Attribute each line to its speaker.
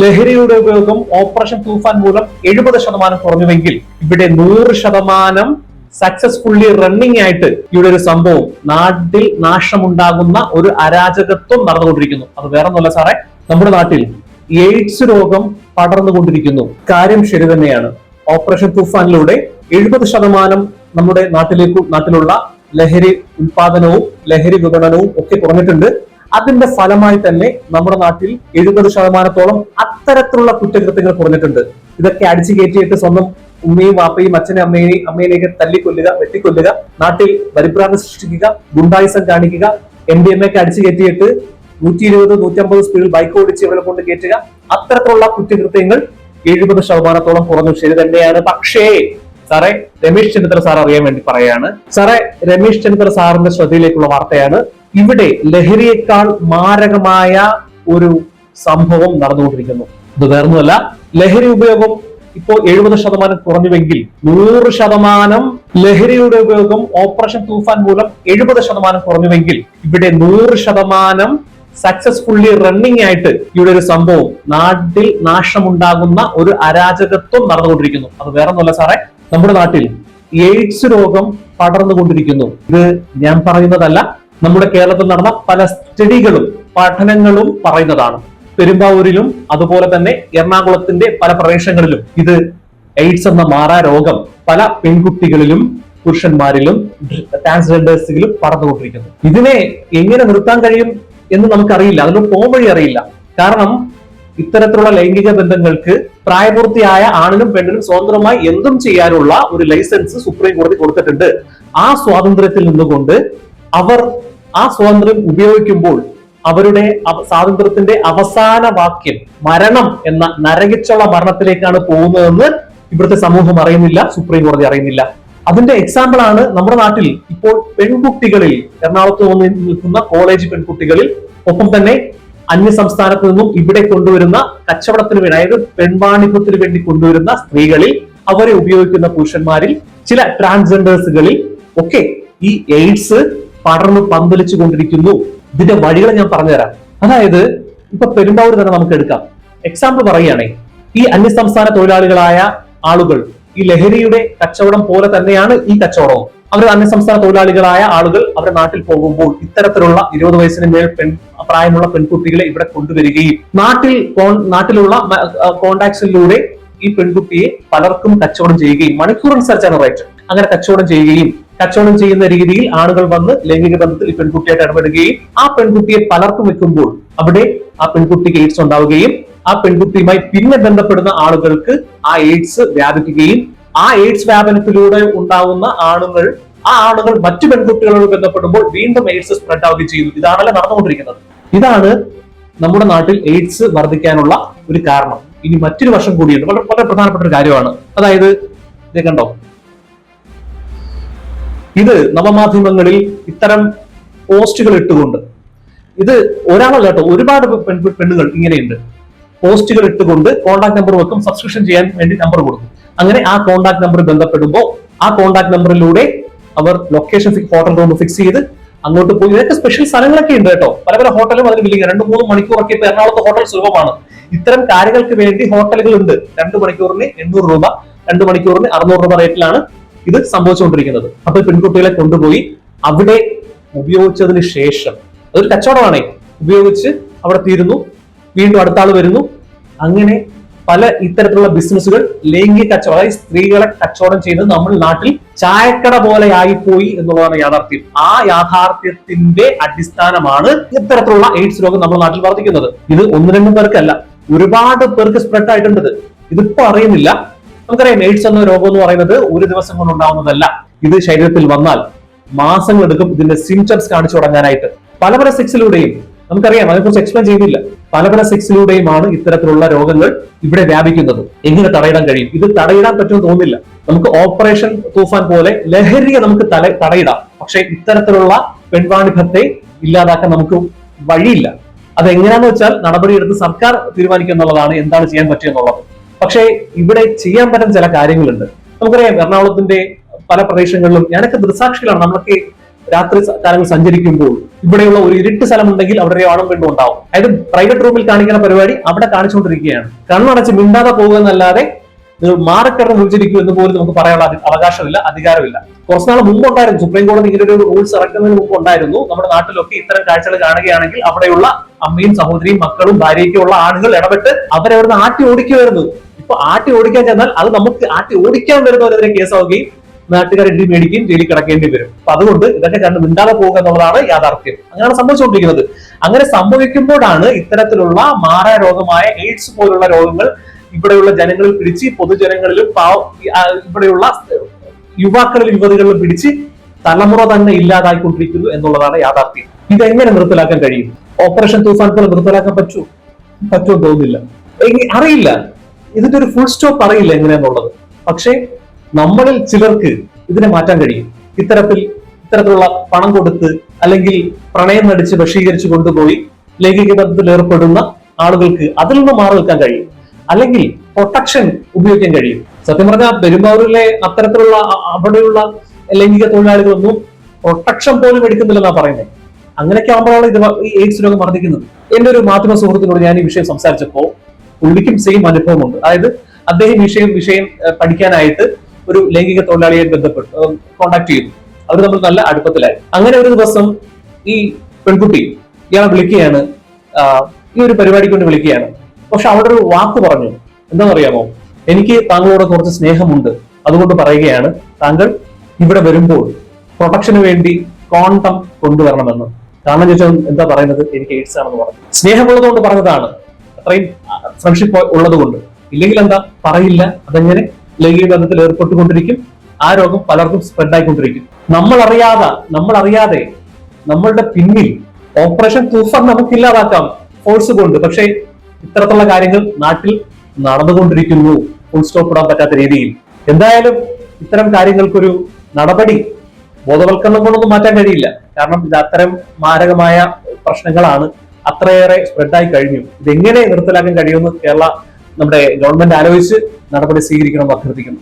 Speaker 1: ലഹരിയുടെ ഉപയോഗം ഓപ്പറേഷൻ തൂഫാൻ മൂലം 70% കുറഞ്ഞുവെങ്കിൽ ഇവിടെ 100% സക്സസ്ഫുള്ളി റണ്ണിംഗ് ആയിട്ട് ഇവിടെ ഒരു സംഭവം നാട്ടിൽ നാശമുണ്ടാകുന്ന ഒരു അരാജകത്വം നടന്നുകൊണ്ടിരിക്കുന്നു. അത് വേറെ ഒന്നുമല്ല സാറേ, നമ്മുടെ നാട്ടിൽ എയ്ഡ്സ് രോഗം പടർന്നുകൊണ്ടിരിക്കുന്നു. കാര്യം ശരി തന്നെയാണ്. ഓപ്പറേഷൻ തൂഫാനിലൂടെ 70% നമ്മുടെ നാട്ടിലുള്ള ലഹരി ഉൽപാദനവും ലഹരി വിപണനവും ഒക്കെ കുറഞ്ഞിട്ടുണ്ട്. അതിന്റെ ഫലമായി തന്നെ നമ്മുടെ നാട്ടിൽ 70% അത്തരത്തിലുള്ള കുറ്റകൃത്യങ്ങൾ കുറഞ്ഞിട്ടുണ്ട്. ഇതൊക്കെ അടിച്ചു കയറ്റിയിട്ട് സ്വന്തം ഉമ്മയും വാപ്പയും അമ്മേനെയൊക്കെ തല്ലിക്കൊല്ലുക, വെട്ടിക്കൊല്ലുക, നാട്ടിൽ പരിഭ്രാന്തി സൃഷ്ടിക്കുക, ഗുണ്ടായിസം കാണിക്കുക, MDMA ഒക്കെ അടിച്ചു കയറ്റിയിട്ട് 120-150 സ്പീഡിൽ ബൈക്ക് ഓടിച്ച് ഇവരെ കൊണ്ട് കയറ്റുക, അത്തരത്തിലുള്ള കുറ്റകൃത്യങ്ങൾ 70% കുറഞ്ഞു. ശരി തന്നെയാണ്. പക്ഷേ സാറേ, രമേശ് ചെന്നിത്തല സാർ അറിയാൻ വേണ്ടി പറയാണ്. സാറേ, രമേശ് ചെന്നിത്തല സാറിന്റെ ശ്രദ്ധയിലേക്കുള്ള വാർത്തയാണ്. ഇവിടെ ലഹരിയേക്കാൾ മാരകമായ ഒരു സംഭവം നടന്നുകൊണ്ടിരിക്കുന്നു. ഇത് വേറൊന്നുമല്ല, ലഹരി ഉപയോഗം ഇപ്പോ 70% കുറഞ്ഞുവെങ്കിൽ 100% ലഹരിയുടെ ഉപയോഗം ഓപ്പറേഷൻ തൂഫാൻ മൂലം 70% കുറഞ്ഞുവെങ്കിൽ ഇവിടെ 100% സക്സസ്ഫുള്ളി റണ്ണിംഗ് ആയിട്ട് ഇവിടെ ഒരു സംഭവം നാട്ടിൽ നാശമുണ്ടാകുന്ന ഒരു അരാജകത്വം നടന്നുകൊണ്ടിരിക്കുന്നു. അത് വേറെ ഒന്നുമല്ല സാറേ, നമ്മുടെ നാട്ടിൽ എയ്ഡ്സ് രോഗം പടർന്നുകൊണ്ടിരിക്കുന്നു. ഇത് ഞാൻ പറയുന്നതല്ല, നമ്മുടെ കേരളത്തിൽ നടന്ന പല സ്റ്റഡികളും പഠനങ്ങളും പറയുന്നതാണ്. പെരുമ്പാവൂരിലും അതുപോലെ തന്നെ എറണാകുളത്തിന്റെ പല പ്രദേശങ്ങളിലും ഇത് എയ്ഡ്സ് എന്ന മാറാ രോഗം പല പെൺകുട്ടികളിലും പുരുഷന്മാരിലും ട്രാൻസ്ജെൻഡേഴ്സിലും പടർന്നുകൊണ്ടിരിക്കുന്നു. ഇതിനെ എങ്ങനെ നിർത്താൻ കഴിയും എന്ന് നമുക്കറിയില്ല, അതിന് പോംവഴി അറിയില്ല. കാരണം ഇത്തരത്തിലുള്ള ലൈംഗിക ബന്ധങ്ങൾക്ക് പ്രായപൂർത്തിയായ ആണിനും പെണ്ണിനും സ്വതന്ത്രമായി എന്തും ചെയ്യാനുള്ള ഒരു ലൈസൻസ് സുപ്രീം കോടതി കൊടുത്തിട്ടുണ്ട്. ആ സ്വാതന്ത്ര്യത്തിൽ നിന്നുകൊണ്ട് അവർ ആ സ്വാതന്ത്ര്യം ഉപയോഗിക്കുമ്പോൾ അവരുടെ സ്വാതന്ത്ര്യത്തിന്റെ അവസാന വാക്യം മരണം എന്ന നരകിച്ചുള്ള മരണത്തിലേക്കാണ് പോകുന്നതെന്ന് ഇവിടുത്തെ സമൂഹം അറിയുന്നില്ല, സുപ്രീം കോടതി അറിയുന്നില്ല. അതിന്റെ എക്സാമ്പിൾ ആണ് നമ്മുടെ നാട്ടിൽ ഇപ്പോൾ പെൺകുട്ടികളിൽ, എറണാകുളത്ത് വന്ന് നിൽക്കുന്ന കോളേജ് പെൺകുട്ടികളിൽ, ഒപ്പം തന്നെ അന്യ സംസ്ഥാനത്ത് നിന്നും ഇവിടെ കൊണ്ടുവരുന്ന കച്ചവടത്തിന് വേണ്ടി, അതായത് പെൺവാണിഭത്തിന് വേണ്ടി കൊണ്ടുവരുന്ന സ്ത്രീകളിൽ, അവരെ ഉപയോഗിക്കുന്ന പുരുഷന്മാരിൽ, ചില ട്രാൻസ്ജെൻഡേഴ്സുകളിൽ ഒക്കെ ഈ എയ്ഡ്സ് പടർന്ന് പന്തലിച്ചു കൊണ്ടിരിക്കുന്നു. ഇതിന്റെ വഴികൾ ഞാൻ പറഞ്ഞുതരാം. അതായത് ഇപ്പൊ പെരുമ്പാവൂർ തന്നെ നമുക്ക് എടുക്കാം. എക്സാമ്പിൾ പറയുകയാണെങ്കിൽ, ഈ അന്യസംസ്ഥാന തൊഴിലാളികളായ ആളുകൾ ഈ ലഹരിയുടെ കച്ചവടം പോലെ തന്നെയാണ് ഈ കച്ചവടവും. അവർ അന്യസംസ്ഥാന തൊഴിലാളികളായ ആളുകൾ അവരുടെ നാട്ടിൽ പോകുമ്പോൾ ഇത്തരത്തിലുള്ള 20 വയസ്സിന് മേൽ പ്രായമുള്ള പെൺകുട്ടികളെ ഇവിടെ കൊണ്ടുവരികയും നാട്ടിലുള്ള കോണ്ടാക്ട്സിലൂടെ ഈ പെൺകുട്ടിയെ പലർക്കും കച്ചവടം ചെയ്യുകയും, മണിക്കൂർ അനുസരിച്ചാണ് റേറ്റ്, അങ്ങനെ കച്ചവടം ചെയ്യുന്ന രീതിയിൽ ആളുകൾ വന്ന് ലൈംഗിക ബന്ധത്തിൽ ഈ പെൺകുട്ടിയായിട്ട് ഇടപെടുകയും ആ പെൺകുട്ടിയെ പലർക്കും വെക്കുമ്പോൾ അവിടെ ആ പെൺകുട്ടിക്ക് എയ്ഡ്സ് ഉണ്ടാവുകയും ആ പെൺകുട്ടിയുമായി പിന്നെ ബന്ധപ്പെടുന്ന ആളുകൾക്ക് ആ എയ്ഡ്സ് വ്യാപിക്കുകയും ആ എയ്ഡ്സ് വ്യാപനത്തിലൂടെ ഉണ്ടാവുന്ന ആണുങ്ങൾ മറ്റു പെൺകുട്ടികളോട് ബന്ധപ്പെടുമ്പോൾ വീണ്ടും എയ്ഡ്സ് സ്പ്രെഡ് ആവുകയും ചെയ്യുന്നു. ഇതാണല്ലോ നടന്നുകൊണ്ടിരിക്കുന്നത്. ഇതാണ് നമ്മുടെ നാട്ടിൽ എയ്ഡ്സ് വർദ്ധിക്കാനുള്ള ഒരു കാരണം. ഇനി മറ്റൊരു വശം കൂടിയുണ്ട്, വളരെ വളരെ പ്രധാനപ്പെട്ട ഒരു കാര്യമാണ്. അതായത് ഇത് കണ്ടോ, ഇത് നവമാധ്യമങ്ങളിൽ ഇത്തരം പോസ്റ്റുകൾ ഇട്ടുകൊണ്ട്, ഇത് ഒരാളല്ല കേട്ടോ, ഒരുപാട് പെണ്ണുകൾ ഇങ്ങനെയുണ്ട്, പോസ്റ്റുകൾ ഇട്ടുകൊണ്ട് കോൺടാക്ട് നമ്പർ വെക്കും, സബ്സ്ക്രിപ്ഷൻ ചെയ്യാൻ വേണ്ടി നമ്പർ കൊടുക്കും. അങ്ങനെ ആ കോൺടാക്ട് നമ്പർ ബന്ധപ്പെടുമ്പോൾ ആ കോൺടാക്ട് നമ്പറിലൂടെ അവർ ലൊക്കേഷൻ ഹോട്ടൽ റൂം ഫിക്സ് ചെയ്ത് അങ്ങോട്ട് പോയി. ഇതൊക്കെ സ്പെഷ്യൽ സ്ഥലങ്ങളൊക്കെ ഉണ്ട് കേട്ടോ, പല ഹോട്ടലും അതിന് വിളിക്കുക. 2-3 മണിക്കൂറൊക്കെ ഇപ്പൊ എറണാകുളത്ത് ഹോട്ടൽ സുലഭമാണ്. ഇത്തരം കാര്യങ്ങൾക്ക് വേണ്ടി ഹോട്ടലുകൾ ഉണ്ട്. 2 മണിക്കൂറിന് 800 രൂപ, 2 മണിക്കൂറിന് 600 രൂപ റേറ്റിലാണ് ഇത് സംഭവിച്ചുകൊണ്ടിരിക്കുന്നത്. അപ്പൊ പെൺകുട്ടികളെ കൊണ്ടുപോയി അവിടെ ഉപയോഗിച്ചതിന് ശേഷം, അതൊരു കച്ചവടമാണേ, ഉപയോഗിച്ച് അവിടെ തീരുന്നു, വീണ്ടും അടുത്ത ആൾ വരുന്നു. അങ്ങനെ പല ഇത്തരത്തിലുള്ള ബിസിനസ്സുകൾ, ലൈംഗിക കച്ചവടം, അതായത് സ്ത്രീകളെ കച്ചവടം ചെയ്യുന്നത് നമ്മൾ നാട്ടിൽ ചായക്കട പോലെ ആയിപ്പോയി എന്നുള്ളതാണ് യാഥാർത്ഥ്യം. ആ യാഥാർത്ഥ്യത്തിന്റെ അടിസ്ഥാനമാണ് ഇത്തരത്തിലുള്ള എയ്ഡ്സ് രോഗം നമ്മുടെ നാട്ടിൽ വർദ്ധിക്കുന്നത്. ഇത് 1-2 പേർക്കല്ല, ഒരുപാട് പേർക്ക് സ്പ്രെഡ് ആയിട്ടുണ്ട്. ഇതിപ്പോ അറിയുന്നില്ല. നമുക്കറിയാം, എയ്ഡ്സ് എന്ന രോഗം എന്ന് പറയുന്നത് ഒരു ദിവസം കൊണ്ട് ഉണ്ടാവുന്നതല്ല. ഇത് ശരീരത്തിൽ വന്നാൽ മാസങ്ങൾ എടുക്കും ഇതിന്റെ സിംറ്റംസ് കാണിച്ചു തുടങ്ങാനായിട്ട്. പല സെക്സിലൂടെയും, നമുക്കറിയാം, അതിനെക്കുറിച്ച് എക്സ്പ്ലെയിൻ ചെയ്യുന്നില്ല, പല സെക്സിലൂടെയുമാണ് ഇത്തരത്തിലുള്ള രോഗങ്ങൾ ഇവിടെ വ്യാപിക്കുന്നത്. എങ്ങനെ തടയിടാൻ കഴിയും? ഇത് തടയിടാൻ പറ്റുമെന്ന് തോന്നുന്നില്ല. നമുക്ക് ഓപ്പറേഷൻ തൂഫാൻ പോലെ ലഹരിയെ നമുക്ക് തടയിടാം, പക്ഷെ ഇത്തരത്തിലുള്ള പെൺവാണിഭത്തെ ഇല്ലാതാക്കാൻ നമുക്ക് വഴിയില്ല. അതെങ്ങനെയാന്ന് വെച്ചാൽ നടപടിയെടുത്ത് സർക്കാർ തീരുമാനിക്കുക എന്നുള്ളതാണ്, എന്താണ് ചെയ്യാൻ പറ്റുക എന്നുള്ളത്. പക്ഷേ ഇവിടെ ചെയ്യാൻ പറ്റുന്ന ചില കാര്യങ്ങളുണ്ട്. നമുക്കറിയാം, എറണാകുളത്തിന്റെ പല പ്രദേശങ്ങളിലും ഞാനൊക്കെ ദൃസാക്ഷികളാണ്. നമ്മളൊക്കെ രാത്രി കാലങ്ങൾ സഞ്ചരിക്കുമ്പോൾ ഇവിടെയുള്ള ഒരു ഇരുട്ട് സ്ഥലം ഉണ്ടെങ്കിൽ അവിടെ ഒരു ആണും പെണ്ണും ഉണ്ടാവും. അതായത് പ്രൈവറ്റ് റൂമിൽ കാണിക്കുന്ന പരിപാടി അവിടെ കാണിച്ചുകൊണ്ടിരിക്കുകയാണ്. കണ്ണടച്ച് മിണ്ടാതെ പോകുക എന്നല്ലാതെ മാറിക്കിടന്ന് വിളിച്ചിരിക്കും എന്ന് പോലും നമുക്ക് പറയാനുള്ള അവകാശമില്ല, അധികാരമില്ല. കുറച്ചുനാൾ മുമ്പ് ഉണ്ടായിരുന്നു, സുപ്രീം കോടതി ഇങ്ങനെ ഒരു റൂൾസ് ഇറക്കുന്നതിന് മുമ്പ് ഉണ്ടായിരുന്നു. നമ്മുടെ നാട്ടിലൊക്കെ ഇത്തരം കാഴ്ചകൾ കാണുകയാണെങ്കിൽ അവിടെയുള്ള അമ്മയും സഹോദരിയും മക്കളും ഭാര്യയ്ക്കും ഉള്ള ആളുകൾ ഇടപെട്ട് അവരവിടുന്ന് ആട്ടി ഓടിക്കുമായിരുന്നു. ഇപ്പൊ ആട്ടി ഓടിക്കാൻ ചെന്നാൽ അത് നമുക്ക് ആട്ടി ഓടിക്കാൻ വരുന്നവരെതിരെ കേസാവുകയും നാട്ടുകാർ ഇടി മേടിക്കുകയും ജയിലിൽ കിടക്കേണ്ടി വരും. അപ്പൊ അതുകൊണ്ട് ഇതൊക്കെ കണ്ട് മിണ്ടാതെ പോകുക എന്നുള്ളതാണ് യാഥാർത്ഥ്യം. അങ്ങനെയാണ് സംഭവിച്ചുകൊണ്ടിരിക്കുന്നത്. അങ്ങനെ സംഭവിക്കുമ്പോഴാണ് ഇത്തരത്തിലുള്ള മാറാ രോഗമായ എയ്ഡ്സ് പോലുള്ള രോഗങ്ങൾ ഇവിടെയുള്ള ജനങ്ങളിൽ പിടിച്ച്, പൊതുജനങ്ങളിലും ഇവിടെയുള്ള യുവാക്കളിലും യുവതികളിലും പിടിച്ച് തലമുറ തന്നെ ഇല്ലാതായിക്കൊണ്ടിരിക്കുന്നു എന്നുള്ളതാണ് യാഥാർത്ഥ്യം. ഇതെങ്ങനെ നിർത്തലാക്കാൻ കഴിയും? ഓപ്പറേഷൻ തൂഫാൻ പോലെ നിർത്തലാക്കാൻ പറ്റുമോ തോന്നുന്നില്ല, അറിയില്ല. ഇതിന്റെ ഒരു ഫുൾ സ്റ്റോപ്പ് അറിയില്ല എങ്ങനെയാന്നുള്ളത്. പക്ഷേ നമ്മളിൽ ചിലർക്ക് ഇതിനെ മാറ്റാൻ കഴിയും. ഇത്തരത്തിലുള്ള പണം കൊടുത്ത് അല്ലെങ്കിൽ പ്രണയം നടിച്ച് വശീകരിച്ച് കൊണ്ടുപോയി ലൈംഗിക ബന്ധത്തിൽ ഏർപ്പെടുന്ന ആളുകൾക്ക് അതിൽ നിന്ന് മാറി നിൽക്കാൻ കഴിയും. അല്ലെങ്കിൽ പ്രൊട്ടക്ഷൻ ഉപയോഗിക്കാൻ കഴിയും. സത്യം പറഞ്ഞാൽ പെരുമ്പാവൂരിലെ അത്തരത്തിലുള്ള അവിടെയുള്ള ലൈംഗിക തൊഴിലാളികളൊന്നും പ്രൊട്ടക്ഷൻ പോലും എടുക്കുന്നില്ലെന്നാ പറയുന്നത്. അങ്ങനെയൊക്കെ ആകുമ്പോഴാണ് ഈ എയ്ഡ്സ് രോഗം വർദ്ധിക്കുന്നത്. എന്റെ ഒരു മാധ്യമ സുഹൃത്തിനോട് ഞാൻ ഈ വിഷയം സംസാരിച്ചപ്പോ പുള്ളിക്കും സെയിം അനുഭവമുണ്ട്. അതായത് അദ്ദേഹം വിഷയം പഠിക്കാനായിട്ട് ഒരു ലൈംഗിക തൊഴിലാളിയെ ബന്ധപ്പെട്ട് കോണ്ടാക്ട് ചെയ്തു. അവർ നമ്മൾ നല്ല അടുപ്പത്തിലായി. അങ്ങനെ ഒരു ദിവസം ഈ പെൺകുട്ടി ഇയാളെ വിളിക്കുകയാണ്, ഈ ഒരു പരിപാടിക്ക് വേണ്ടി വിളിക്കുകയാണ്. പക്ഷെ അവിടെ ഒരു വാക്ക് പറഞ്ഞു. എന്താണെന്നറിയാമോ? എനിക്ക് താങ്കളോട് കുറച്ച് സ്നേഹമുണ്ട്, അതുകൊണ്ട് പറയുകയാണ് താങ്കൾ ഇവിടെ വരുമ്പോൾ പ്രൊട്ടക്ഷന് വേണ്ടി കോണ്ടം കൊണ്ടുവരണമെന്ന്. കാരണം ചോദിച്ചാൽ എന്താ പറയുന്നത്? എനിക്ക് എയ്ഡ്സ് ആണെന്ന് പറഞ്ഞു. സ്നേഹമുള്ളത് കൊണ്ട് പറഞ്ഞതാണ്, അത്രയും ഫ്രണ്ട്ഷിപ്പ് ഉള്ളത് കൊണ്ട്. ഇല്ലെങ്കിൽ എന്താ പറയില്ല. അതെങ്ങനെ ലൈംഗിക ബന്ധത്തിൽ ഏർപ്പെട്ടുകൊണ്ടിരിക്കും. ആ രോഗം പലർക്കും സ്പ്രെഡ് ആയിക്കൊണ്ടിരിക്കും. നമ്മൾ അറിയാതെ നമ്മളുടെ പിന്നിൽ ഓപ്പറേഷൻ തൂഫാൻ നമുക്കില്ലാതാക്കാം ഫോഴ്സ് കൊണ്ട്. പക്ഷേ ഇത്തരത്തിലുള്ള കാര്യങ്ങൾ നാട്ടിൽ നടന്നുകൊണ്ടിരിക്കുന്നു, ഫുൾ സ്റ്റോപ്പ് ഇടാൻ പറ്റാത്ത രീതിയിൽ. എന്തായാലും ഇത്തരം കാര്യങ്ങൾക്കൊരു നടപടി, ബോധവൽക്കരണം കൊണ്ടൊന്നും മാറ്റാൻ കഴിയില്ല. കാരണം ഇത് അത്തരം മാരകമായ പ്രശ്നങ്ങളാണ്, അത്രയേറെ സ്പ്രെഡായി കഴിഞ്ഞു. ഇതെങ്ങനെ നിർത്തലാക്കാൻ കഴിയുമെന്ന് നമ്മുടെ ഗവൺമെന്റ് ആലോചിച്ച് നടപടി സ്വീകരിക്കണം എന്ന് അഭ്യർത്ഥിക്കുന്നു.